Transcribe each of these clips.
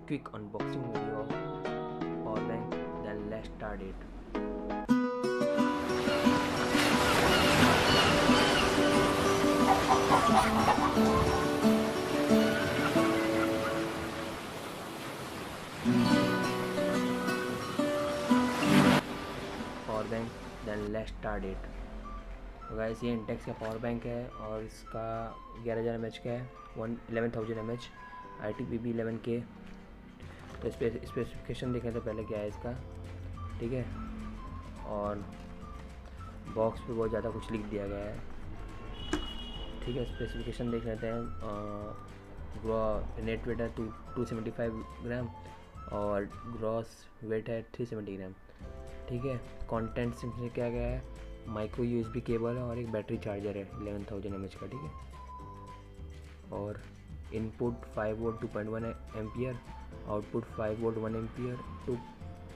quick unboxing video of Powerbank, then let's start it. Powerbank, then let's start it. तो guys ये Intex का power bank है और इसका 11,000 mAh का है, 11,000 mAh IPTV 11K। तो स्पेसिफिकेशन देखने से पहले क्या है इसका, ठीक है। और बॉक्स पे बहुत ज़्यादा कुछ लिख दिया गया है, ठीक है। स्पेसिफिकेशन देख लेते हैं। नेट वेट है 275 ग्राम और ग्रॉस वेट है 370 ग्राम, ठीक है। कंटेंट्स में क्या गया है, माइक्रो USB केबल है और एक बैटरी चार्जर है 11,000 mAh का, ठीक है। और input 5 volt 2.1 ampere, output 5 volt 1 ampere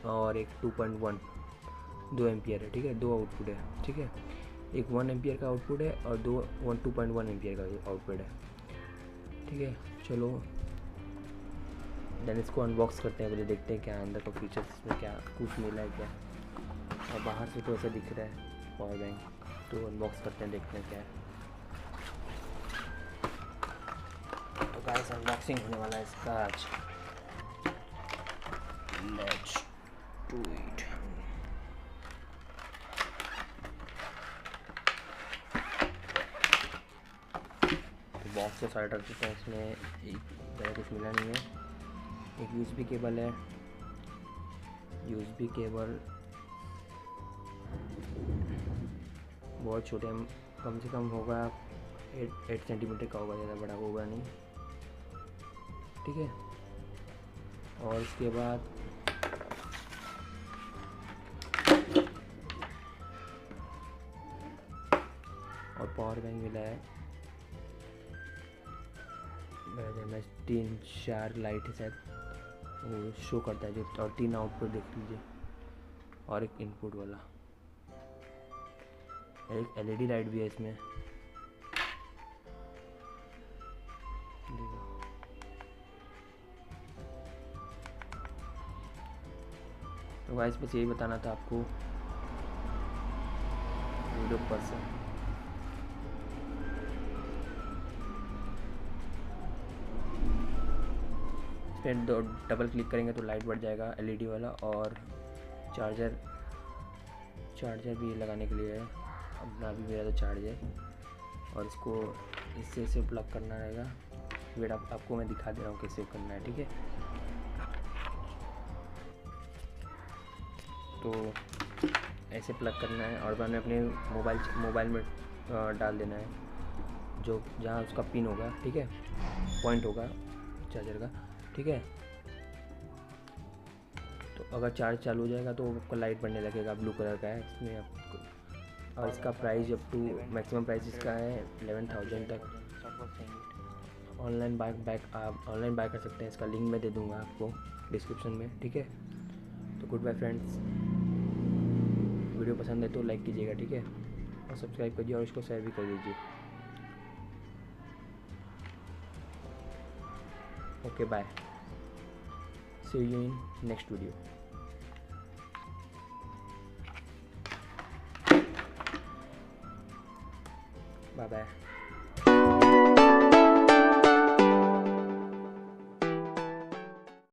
और एक 2.1 2 एम्पियर है, ठीक है। दो आउटपुट है, ठीक है। एक 1 एम्पियर का आउटपुट है और 2.1 एम्पियर का आउटपुट है, ठीक है। चलो देन इसको अनबॉक्स करते हैं, पहले देखते हैं क्या अंदर का फीचर्स, इसमें क्या कुछ मिला है क्या। और बाहर से तो ऐसा दिख रहा है पावर बैंक, तो अनबॉक्स करते हैं, देखते हैं क्या है। तो गाइस अनबॉक्सिंग होने वाला है इसका आज, लेट्स डू इट। तो बॉक्स को साइड रख चुके हैं, इसमें एक ज़्यादा कुछ मिला नहीं है। एक USB केबल है, USB केबल बहुत छोटे, कम से कम होगा 8 सेंटीमीटर का होगा, ज़्यादा बड़ा होगा नहीं, ठीक है। और इसके बाद और पावर बैंक मिला है, 3-4 लाइट है शायद, वो शो करता है जो, और 3 आउटपुट देख लीजिए और एक इनपुट वाला, एक LED लाइट भी है इसमें। तो गाइस बस यही बताना था आपको, वीडियो पसंद इस पर डबल क्लिक करेंगे तो लाइट बढ़ जाएगा LED वाला। और चार्जर भी लगाने के लिए है, अपना भी मेरा तो चार्जर, और इसको इससे से प्लग करना रहेगा। वेट आपको मैं दिखा दे रहा हूँ कैसे करना है, ठीक है। तो ऐसे प्लग करना है और मैंने अपने मोबाइल में डाल देना है, जो जहाँ उसका पिन होगा, ठीक है, पॉइंट होगा चार्जर का, ठीक है। तो अगर चार्ज चालू हो जाएगा तो आपको लाइट बढ़ने लगेगा, ब्लू कलर का है इसमें आपको। और इसका price up to maximum price इसका है 11,000 तक। ऑनलाइन आप ऑनलाइन बाय कर सकते हैं, इसका लिंक मैं दे दूंगा आपको डिस्क्रिप्शन में, ठीक है। तो गुड बाय फ्रेंड्स, वीडियो पसंद है तो लाइक कीजिएगा, ठीक है, और सब्सक्राइब कीजिए और इसको शेयर भी कर दीजिए। Okay bye, see you in next video. Bye bye.